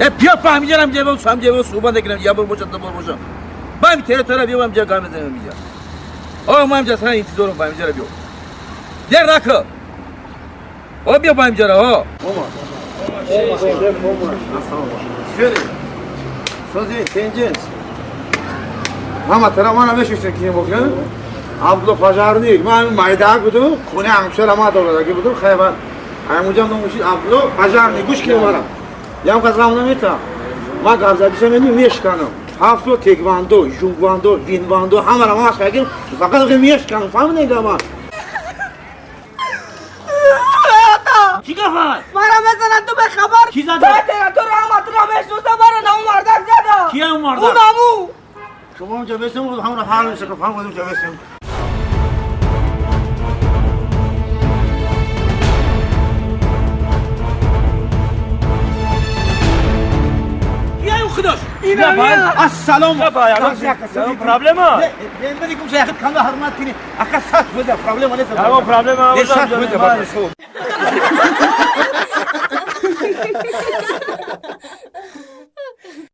بیا فهمیدم جواب سام جواب صحبت نکنم یا برو باشم با این تره بیام جا گام نزنم اینجا ما اینجا سر انتظارم با اینجا بیام در نکن بیا با اینجا ها Sözü tenceres. Ama teramana meşhursun ki bugün. Ablo pazar değil. Ben mayda budu. Kone amşer ama doğru ki budu. Khaybar. Ay mujam domuşi ablo pazar değil. Kuş kilo var. Yam kazamına meta. Ma gazda düşemeni meşkanım. Hafto tekvando, jungvando, vinvando hamara ma aşkagin. Fakat o meşkanım. Fahmı ne gama? کی گفت؟ مرا مثلا تو به خبر کی زده؟ تیرا تو رحمت را بشنوسته برا نمو مردک زده کی اون مرد؟ اون نمو شما اونجا بسیم بود همون حال میشه که فهم اونجا بسیم. کی اون خداش؟ اینا میاد السلام. پرابلم ها؟ Ben dedim ki yakıt kanlı hırmat kini. Akas saç böyle problem ne zaman? Tamam problem ها. Saç böyle bak.